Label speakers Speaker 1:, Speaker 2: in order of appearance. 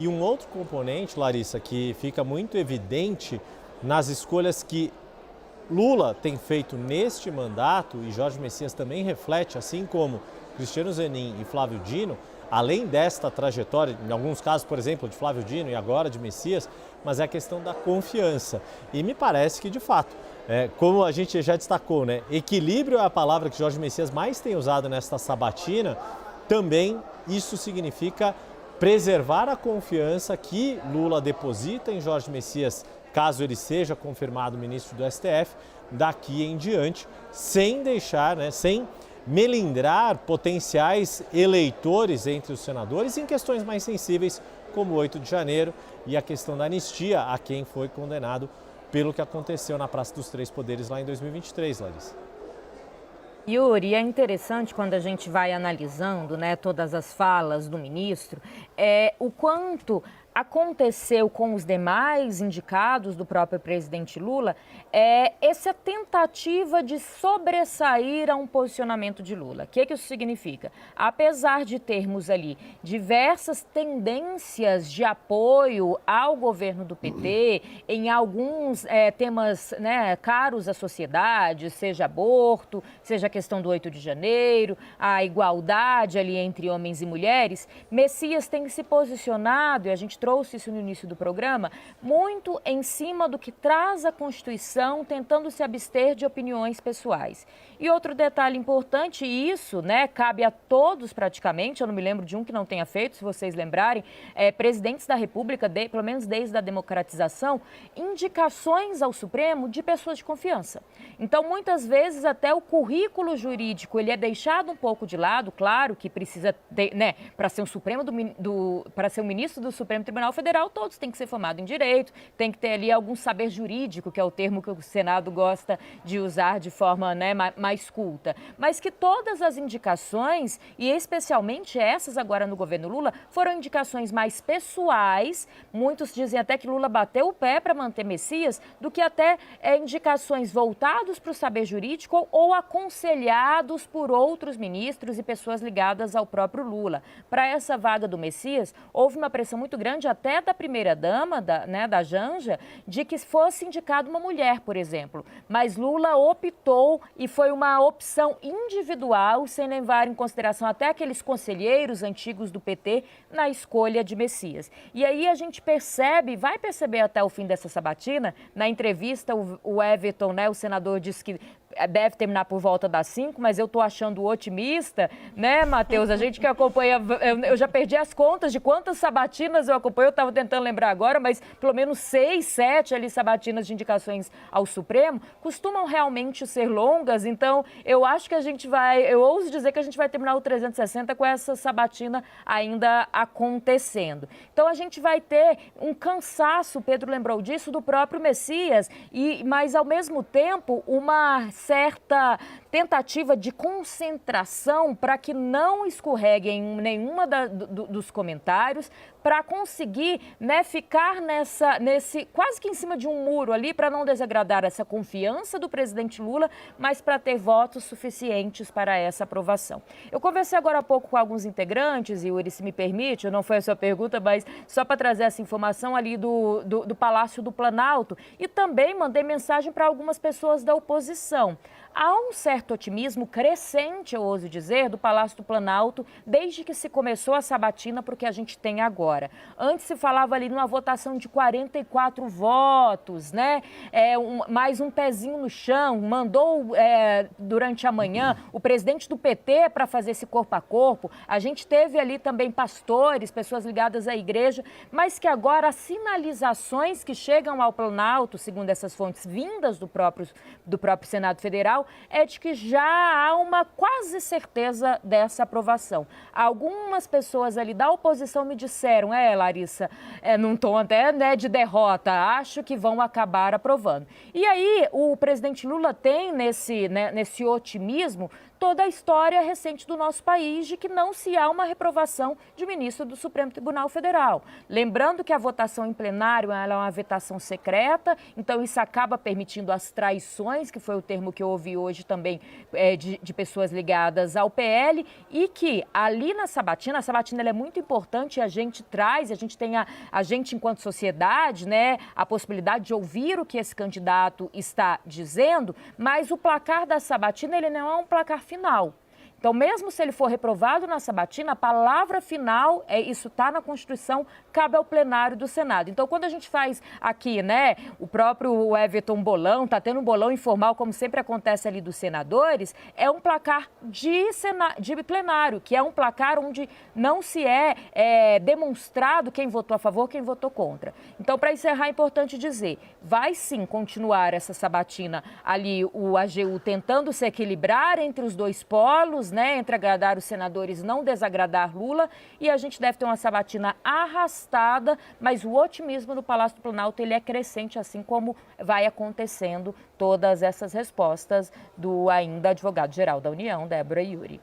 Speaker 1: E um outro componente, Larissa, que fica muito evidente nas escolhas que Lula tem feito neste mandato, e Jorge Messias também reflete, assim como Cristiano Zanin e Flávio Dino, além desta trajetória, em alguns casos, por exemplo, de Flávio Dino e agora de Messias, mas é a questão da confiança. E me parece que, de fato, como a gente já destacou, né, equilíbrio é a palavra que Jorge Messias mais tem usado nesta sabatina, também isso significa preservar a confiança que Lula deposita em Jorge Messias, caso ele seja confirmado ministro do STF, daqui em diante, sem deixar, sem melindrar potenciais eleitores entre os senadores em questões mais sensíveis, como o 8 de janeiro e a questão da anistia a quem foi condenado pelo que aconteceu na Praça dos Três Poderes lá em 2023, Larissa.
Speaker 2: Yuri, é interessante quando a gente vai analisando, todas as falas do ministro, o quanto aconteceu com os demais indicados do próprio presidente Lula, essa tentativa de sobressair a um posicionamento de Lula. O que isso significa? Apesar de termos ali diversas tendências de apoio ao governo do PT, em alguns temas caros à sociedade, seja aborto, seja a questão do 8 de janeiro, a igualdade ali entre homens e mulheres, Messias tem se posicionado, e a gente trouxe isso no início do programa, muito em cima do que traz a Constituição, tentando se abster de opiniões pessoais. E outro detalhe importante, e isso cabe a todos praticamente, eu não me lembro de um que não tenha feito, se vocês lembrarem, presidentes da República, pelo menos desde a democratização, indicações ao Supremo de pessoas de confiança. Então, muitas vezes, até o currículo jurídico, ele é deixado um pouco de lado, claro que precisa, para ser para ser um ministro do Supremo Tribunal Federal, todos têm que ser formados em direito, tem que ter ali algum saber jurídico, que é o termo que o Senado gosta de usar de forma mais culta. Mas que todas as indicações, e especialmente essas agora no governo Lula, foram indicações mais pessoais, muitos dizem até que Lula bateu o pé para manter Messias, do que até indicações voltadas para o saber jurídico ou aconselhados por outros ministros e pessoas ligadas ao próprio Lula. Para essa vaga do Messias, houve uma pressão muito grande até da primeira-dama, da Janja, de que fosse indicada uma mulher, por exemplo. Mas Lula optou, e foi uma opção individual, sem levar em consideração até aqueles conselheiros antigos do PT, na escolha de Messias. E aí a gente percebe, vai perceber até o fim dessa sabatina, na entrevista o Everton, o senador, disse que deve terminar por volta das 5, mas eu estou achando otimista, Matheus? A gente que acompanha, eu já perdi as contas de quantas sabatinas eu acompanho, eu estava tentando lembrar agora, mas pelo menos 6, 7 ali sabatinas de indicações ao Supremo, costumam realmente ser longas, então eu acho que eu ouso dizer que a gente vai terminar o 360 com essa sabatina ainda acontecendo. Então a gente vai ter um cansaço, o Pedro lembrou disso, do próprio Messias, mas ao mesmo tempo uma certa tentativa de concentração para que não escorregue em nenhuma dos comentários, para conseguir ficar nesse quase que em cima de um muro ali, para não desagradar essa confiança do presidente Lula, mas para ter votos suficientes para essa aprovação. Eu conversei agora há pouco com alguns integrantes, Yuri, se me permite, não foi a sua pergunta, mas só para trazer essa informação ali do Palácio do Planalto, e também mandei mensagem para algumas pessoas da oposição. Há um certo otimismo crescente, eu ouso dizer, do Palácio do Planalto, desde que se começou a sabatina para o que a gente tem agora. Antes se falava ali numa votação de 44 votos, mais um pezinho no chão, mandou durante a manhã o presidente do PT para fazer esse corpo a corpo. A gente teve ali também pastores, pessoas ligadas à igreja, mas que agora as sinalizações que chegam ao Planalto, segundo essas fontes vindas do próprio Senado Federal, é de que já há uma quase certeza dessa aprovação. Algumas pessoas ali da oposição me disseram, Larissa, num tom até de derrota, acho que vão acabar aprovando. E aí o presidente Lula tem nesse otimismo toda a história recente do nosso país de que não se há uma reprovação de ministro do Supremo Tribunal Federal. Lembrando que a votação em plenário ela é uma votação secreta, então isso acaba permitindo as traições, que foi o termo que eu ouvi hoje também de pessoas ligadas ao PL, e que ali na sabatina, ela é muito importante, a gente tem a gente enquanto sociedade, né, a possibilidade de ouvir o que esse candidato está dizendo, mas o placar da sabatina ele não é um placar final. Então, mesmo se ele for reprovado na sabatina, a palavra final, isso está na Constituição, cabe ao plenário do Senado. Então, quando a gente faz aqui, né, o próprio Everton bolão, está tendo um bolão informal, como sempre acontece ali dos senadores, é um placar de plenário, que é um placar onde não se demonstrado quem votou a favor, quem votou contra. Então, para encerrar, é importante dizer, vai sim continuar essa sabatina ali, o AGU tentando se equilibrar entre os dois polos, né, entre agradar os senadores, não desagradar Lula, e a gente deve ter uma sabatina arrastada, mas o otimismo no Palácio do Planalto ele é crescente, assim como vai acontecendo todas essas respostas do ainda advogado-geral da União, Débora e Yuri.